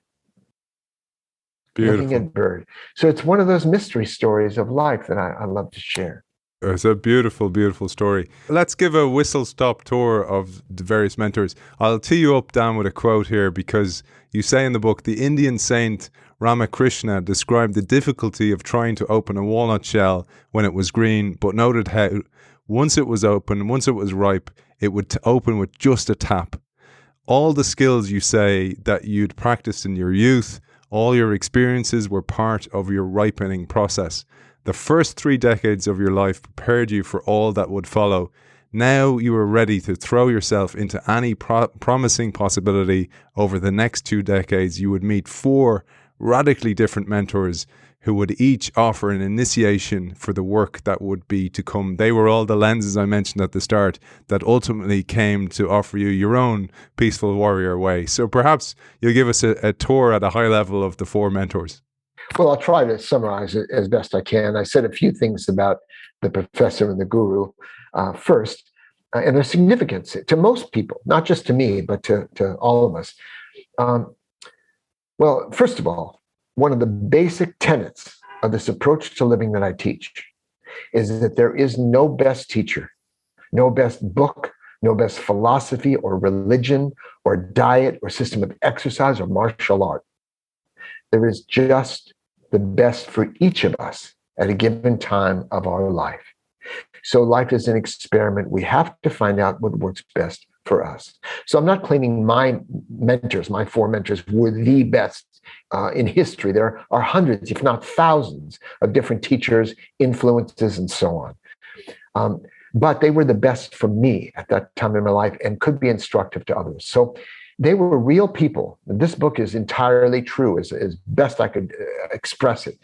Beautiful. Looking at bird. So it's one of those mystery stories of life that I love to share. It's a beautiful, beautiful story. Let's give a whistle-stop tour of the various mentors. I'll tee you up, Dan, with a quote here, because you say in the book, the Indian saint Ramakrishna described the difficulty of trying to open a walnut shell when it was green, but noted how once it was open, once it was ripe, it would open with just a tap. All the skills you say that you'd practiced in your youth, all your experiences were part of your ripening process. The first 3 decades of your life prepared you for all that would follow. Now you are ready to throw yourself into any promising possibility. Over the next 2 decades, you would meet 4 radically different mentors who would each offer an initiation for the work that would be to come. They were all the lenses I mentioned at the start that ultimately came to offer you your own peaceful warrior way. So perhaps you'll give us a tour at a high level of the 4 mentors. Well, I'll try to summarize it as best I can. I said a few things about the professor and the guru first, and their significance to most people, not just to me, but to all of us. Well, first of all, one of the basic tenets of this approach to living that I teach is that there is no best teacher, no best book, no best philosophy or religion or diet or system of exercise or martial art. There is just the best for each of us at a given time of our life. So life is an experiment. We have to find out what works best for us. So I'm not claiming my mentors, my 4 mentors, were the best in history. There are hundreds, if not thousands, of different teachers, influences, and so on. But they were the best for me at that time in my life and could be instructive to others. So they were real people. This book is entirely true, as best I could express it.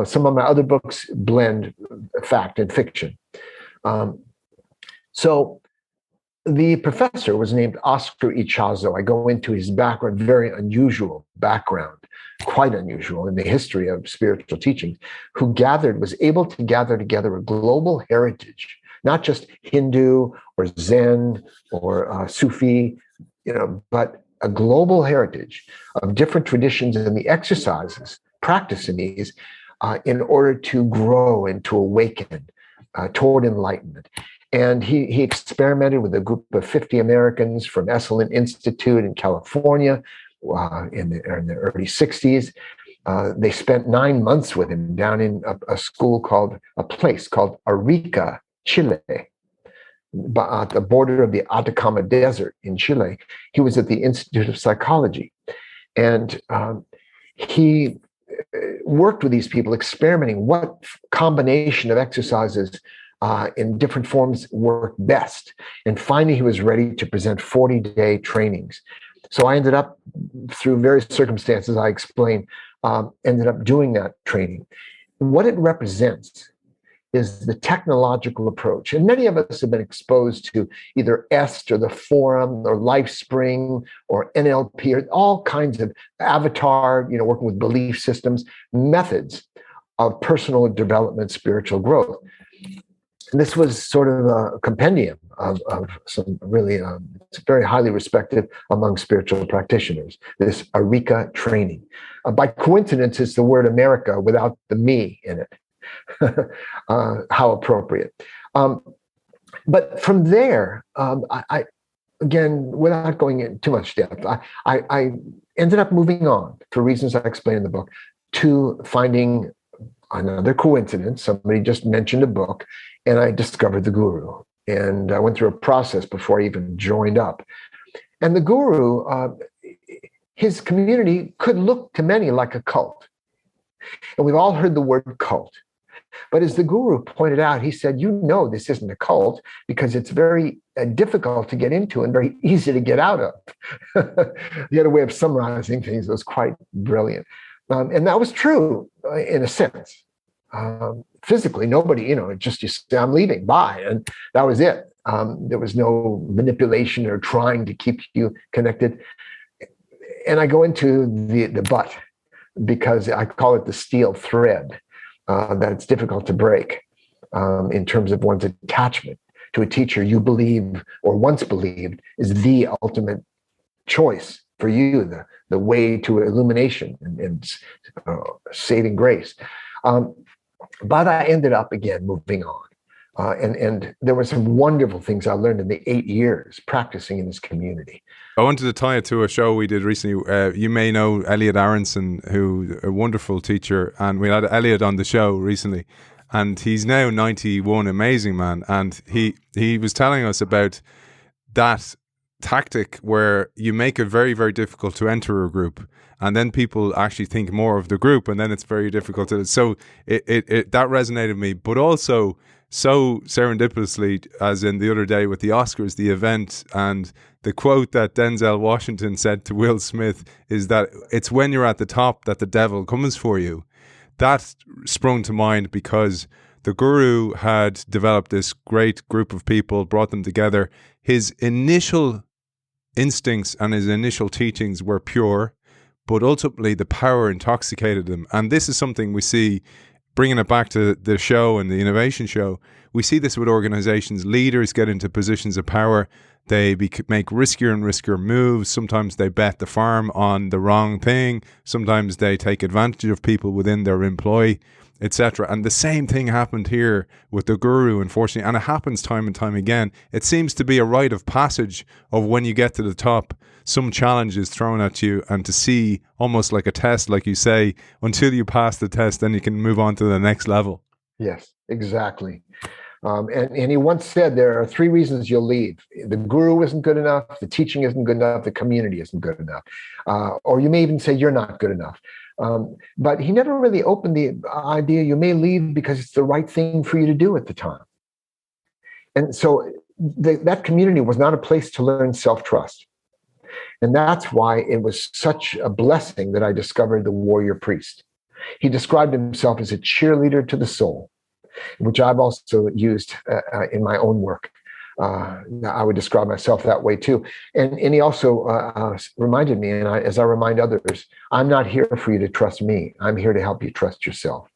Some of my other books blend fact and fiction. So the professor was named Oscar Ichazo. I go into his background, very unusual background, quite unusual in the history of spiritual teaching, who was able to gather together a global heritage, not just Hindu or Zen or Sufi, but a global heritage of different traditions and the exercises practiced in these in order to grow and to awaken toward enlightenment. And he experimented with a group of 50 Americans from Esalen Institute in California in the early 60s. They spent 9 months with him down in a place called Arica, Chile, at the border of the Atacama Desert in Chile. He was at the Institute of Psychology. And he worked with these people, experimenting what combination of exercises in different forms worked best. And finally, he was ready to present 40-day trainings. So I ended up, through various circumstances I explained, ended up doing that training. what it represents is the technological approach. And many of us have been exposed to either EST or the Forum or LifeSpring or NLP or all kinds of avatar, working with belief systems, methods of personal development, spiritual growth. And this was sort of a compendium of some really it's very highly respected among spiritual practitioners, this Eureka training. By coincidence, it's the word America without the me in it. How appropriate. But from there, I again, without going into too much depth, I ended up moving on for reasons I explain in the book to finding another coincidence. Somebody just mentioned a book, and I discovered the Guru. And I went through a process before I even joined up. And the Guru, his community could look to many like a cult. And we've all heard the word cult. But as the Guru pointed out, he said, this isn't a cult because it's very difficult to get into and very easy to get out of. He had a way of summarizing things that was quite brilliant. And that was true in a sense. Physically, nobody, just you say, I'm leaving, bye. And that was it. There was no manipulation or trying to keep you connected. And I go into the but, because I call it the steel thread. That it's difficult to break in terms of one's attachment to a teacher you believe or once believed is the ultimate choice for you, the way to illumination and saving grace. But I ended up again moving on. And there were some wonderful things I learned in the 8 years practicing in this community. I wanted to tie it to a show we did recently. You may know Elliot Aronson, who's a wonderful teacher, and we had Elliot on the show recently, and he's now 91, amazing man. And he was telling us about that tactic where you make it very, very difficult to enter a group, and then people actually think more of the group, and then it's very difficult to. So it that resonated with me, but also so serendipitously, as in the other day with the Oscars, the event, and the quote that Denzel Washington said to Will Smith is that it's when you're at the top that the devil comes for you. That sprung to mind because the Guru had developed this great group of people, brought them together. His initial instincts and his initial teachings were pure, but ultimately the power intoxicated them. And this is something we see, bringing it back to the show and the innovation show, we see this with organizations. Leaders get into positions of power. They make riskier and riskier moves. Sometimes they bet the farm on the wrong thing. Sometimes they take advantage of people within their employ, etc. And the same thing happened here with the Guru, unfortunately. And it happens time and time again. It seems to be a rite of passage of when you get to the top, some challenge is thrown at you, and to see almost like a test, like you say, until you pass the test, then you can move on to the next level. Yes, exactly. And he once said there are 3 reasons you'll leave. The Guru isn't good enough, the teaching isn't good enough, the community isn't good enough. Or you may even say you're not good enough. But he never really opened the idea you may leave because it's the right thing for you to do at the time. And so that community was not a place to learn self-trust. And that's why it was such a blessing that I discovered the warrior priest. He described himself as a cheerleader to the soul, which I've also used in my own work. I would describe myself that way too. And he also reminded me, and as I remind others, I'm not here for you to trust me. I'm here to help you trust yourself.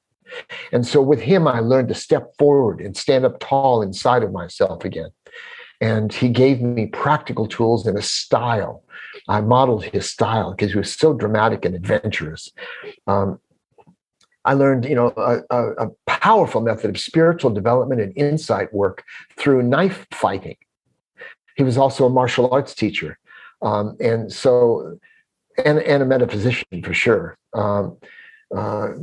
And so with him, I learned to step forward and stand up tall inside of myself again. And he gave me practical tools and a style. I modeled his style because he was so dramatic and adventurous. I learned, a powerful method of spiritual development and insight work through knife fighting. He was also a martial arts teacher, and a metaphysician for sure,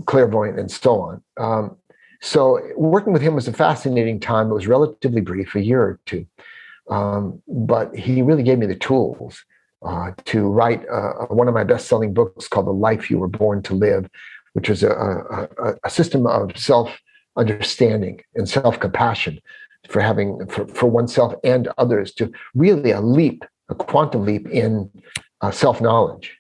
clairvoyant and so on. So working with him was a fascinating time. It was relatively brief, a year or two, but he really gave me the tools to write one of my best-selling books called The Life You Were Born to Live, which is a system of self-understanding and self-compassion for oneself and others, to really a quantum leap in self-knowledge.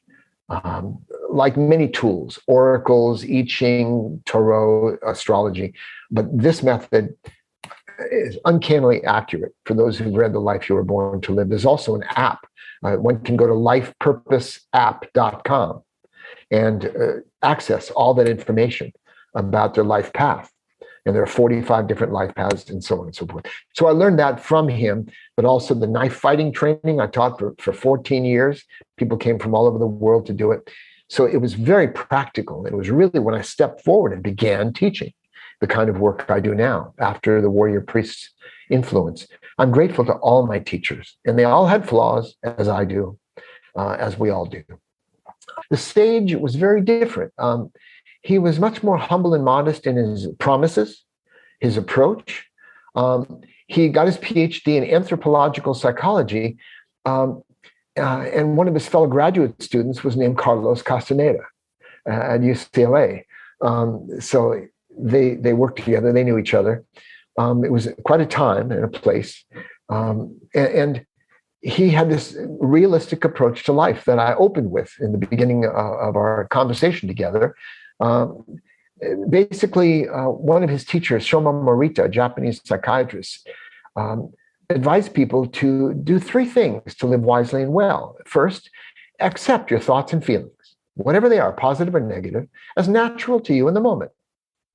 like many tools, oracles, I Ching, Tarot, astrology. But this method is uncannily accurate for those who've read The Life You Were Born to Live. There's also an app. One can go to lifepurposeapp.com and access all that information about their life path. And there are 45 different life paths and so on and so forth. So I learned that from him, but also the knife fighting training I taught for 14 years. People came from all over the world to do it. So it was very practical. It was really when I stepped forward and began teaching the kind of work I do now after the warrior priest's influence. I'm grateful to all my teachers, and they all had flaws, as I do, as we all do. The sage was very different. He was much more humble and modest in his promises, his approach. He got his PhD in anthropological psychology, and one of his fellow graduate students was named Carlos Castaneda at UCLA. So they worked together. They knew each other. It was quite a time and a place. And he had this realistic approach to life that I opened with in the beginning of our conversation together. Basically, one of his teachers, Shoma Morita, a Japanese psychiatrist, advised people to do three things to live wisely and well. First, accept your thoughts and feelings, whatever they are, positive or negative, as natural to you in the moment,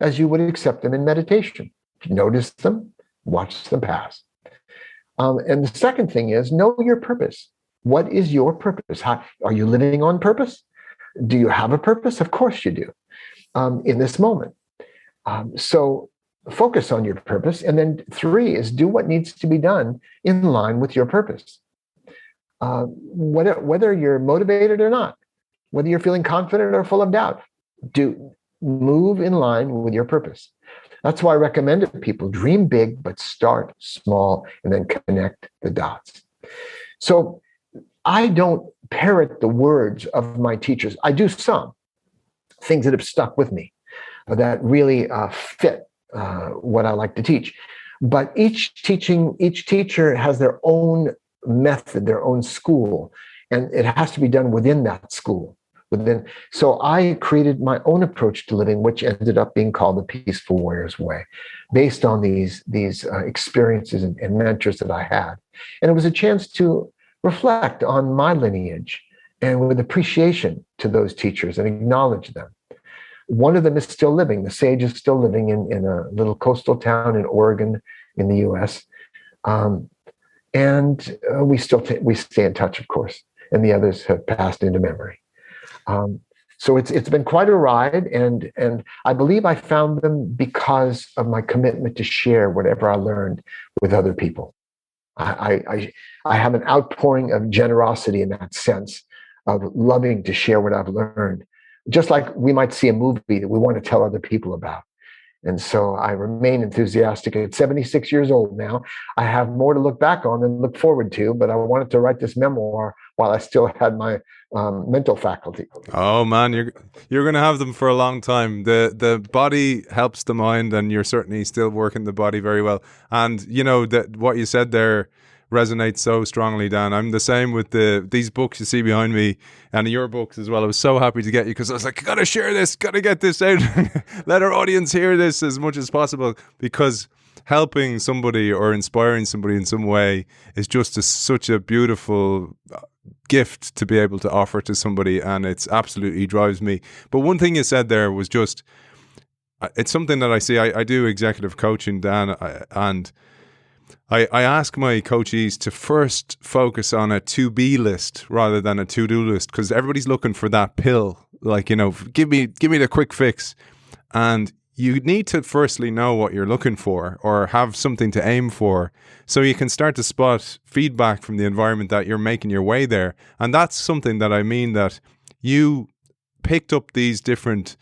as you would accept them in meditation. Notice them, watch them pass. And the second thing is know your purpose. What is your purpose? How, are you living on purpose? Do you have a purpose? Of course you do, in this moment. So focus on your purpose. And then three is do what needs to be done in line with your purpose. Whether you're motivated or not, whether you're feeling confident or full of doubt, move in line with your purpose. That's why I recommend it to people. Dream big, but start small and then connect the dots. So I don't parrot the words of my teachers. I do some things that have stuck with me that really fit what I like to teach. But each teacher has their own method, their own school, and it has to be done within that school. So I created my own approach to living, which ended up being called the Peaceful Warrior's Way, based on these experiences and mentors that I had. And it was a chance to reflect on my lineage and with appreciation to those teachers and acknowledge them. One of them is still living. The sage is still living in a little coastal town in Oregon in the U.S. And we stay in touch, of course, and the others have passed into memory. So it's been quite a ride, and I believe I found them because of my commitment to share whatever I learned with other people. I have an outpouring of generosity in that sense of loving to share what I've learned, just like we might see a movie that we want to tell other people about. And so I remain enthusiastic. At 76 years old now, I have more to look back on than look forward to, but I wanted to write this memoir while I still had my mental faculty. Oh man, you're going to have them for a long time. The body helps the mind, and you're certainly still working the body very well. And you know that what you said there resonates so strongly, Dan. I'm the same with these books you see behind me and your books as well. I was so happy to get you because I was like, gotta share this, gotta get this out, let our audience hear this as much as possible, because helping somebody or inspiring somebody in some way is just such a beautiful gift to be able to offer to somebody, and it's absolutely drives me. But one thing you said there was just, it's something that I see. I do executive coaching, Dan, and I ask my coachees to first focus on a to-be list rather than a to-do list, because everybody's looking for that pill, like, you know, give me the quick fix. And you need to firstly know what you're looking for or have something to aim for, so you can start to spot feedback from the environment that you're making your way there. And that's something that I mean, that you picked up these different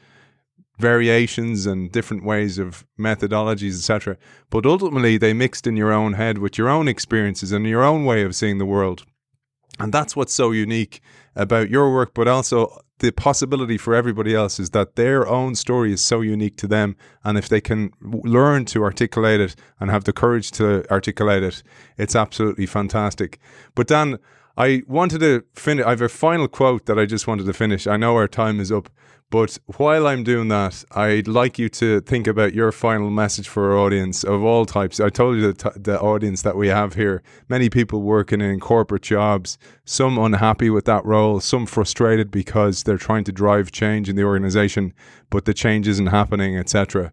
variations and different ways of methodologies, etc. But ultimately they mixed in your own head with your own experiences and your own way of seeing the world. And that's what's so unique about your work, but also the possibility for everybody else is that their own story is so unique to them. And if they can learn to articulate it and have the courage to articulate it, it's absolutely fantastic. But Dan, I wanted to finish. I have a final quote that I just wanted to finish. I know our time is up, but while I'm doing that, I'd like you to think about your final message for our audience of all types. I told you the audience that we have here, many people working in corporate jobs, some unhappy with that role, some frustrated because they're trying to drive change in the organization, but the change isn't happening, etc.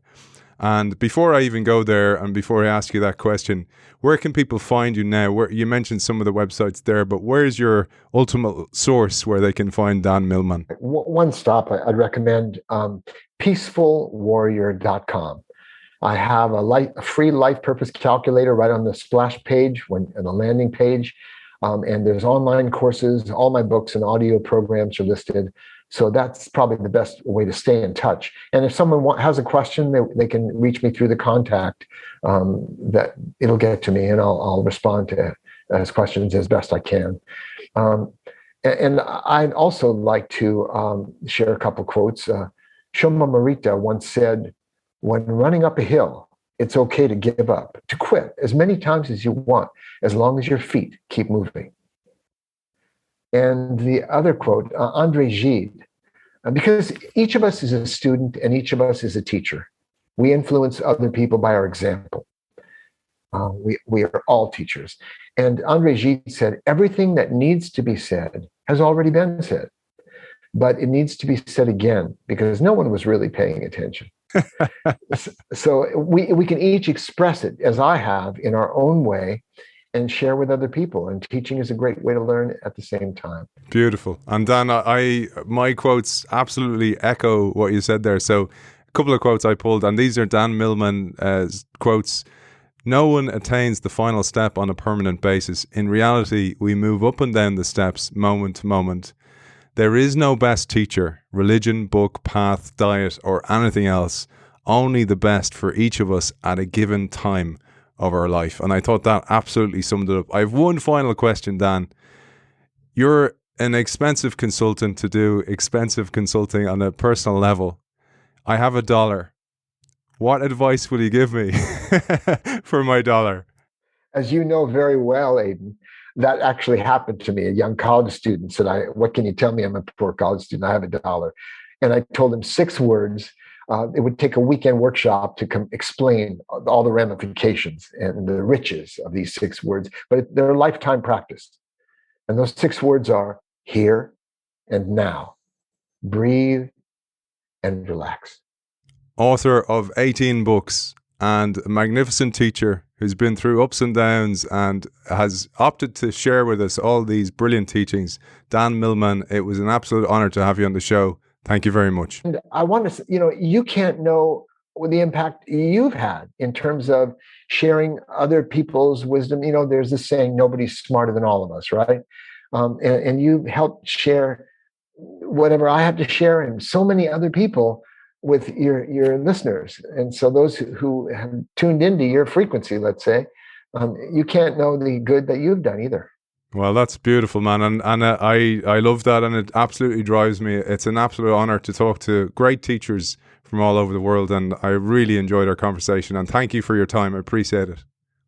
And before I even go there, and before I ask you that question, where can people find you now? Where you mentioned some of the websites there, but where's your ultimate source where they can find Dan Millman? One stop, I'd recommend peacefulwarrior.com. I have a free life purpose calculator right on the splash page, on the landing page. And there's online courses, all my books and audio programs are listed. So that's probably the best way to stay in touch. And if someone has a question, they can reach me through the contact. That it'll get to me, and I'll respond to as questions as best I can. And I'd also like to share a couple quotes. Shoma Marita once said, "When running up a hill, it's okay to give up, to quit as many times as you want, as long as your feet keep moving." And the other quote, Andre Gide, because each of us is a student and each of us is a teacher. We influence other people by our example. We are all teachers. And Andre Gide said, everything that needs to be said has already been said, but it needs to be said again because no one was really paying attention. So we can each express it, as I have, in our own way, and share with other people. And teaching is a great way to learn at the same time. Beautiful. And Dan, my quotes absolutely echo what you said there. So a couple of quotes I pulled, and these are Dan Millman quotes. "No one attains the final step on a permanent basis. In reality, we move up and down the steps moment to moment. There is no best teacher, religion, book, path, diet, or anything else. Only the best for each of us at a given time of our life." And I thought that absolutely summed it up. I have one final question, Dan. You're an expensive consultant to do expensive consulting on a personal level. I have $1. What advice will you give me for my $1? As you know very well, Aidan, that actually happened to me. A young college student said, "What can you tell me? I'm a poor college student. I have $1." And I told him 6 words. It would take a weekend workshop to explain all the ramifications and the riches of these 6 words, but they're a lifetime practice. And those 6 words are here and now. Breathe and relax. Author of 18 books and a magnificent teacher who's been through ups and downs and has opted to share with us all these brilliant teachings. Dan Millman, it was an absolute honor to have you on the show. Thank you very much. And I want to, you can't know the impact you've had in terms of sharing other people's wisdom. There's this saying, nobody's smarter than all of us, right? And you helped share whatever I have to share and so many other people with your listeners. And so those who have tuned into your frequency, let's say, you can't know the good that you've done either. Well, that's beautiful, man. And I love that. And it absolutely drives me. It's an absolute honor to talk to great teachers from all over the world. And I really enjoyed our conversation. And thank you for your time. I appreciate it.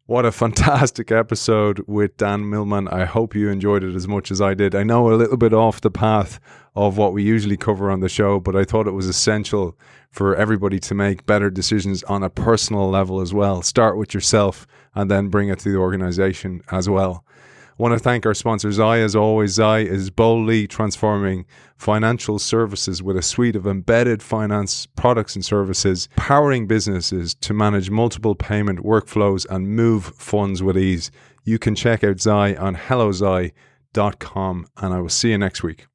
What a fantastic episode with Dan Millman. I hope you enjoyed it as much as I did. I know a little bit off the path of what we usually cover on the show, but I thought it was essential for everybody to make better decisions on a personal level as well. Start with yourself and then bring it to the organization as well. I want to thank our sponsor, Zai. As always, Zai is boldly transforming financial services with a suite of embedded finance products and services, powering businesses to manage multiple payment workflows and move funds with ease. You can check out Zai on hellozai.com, and I will see you next week.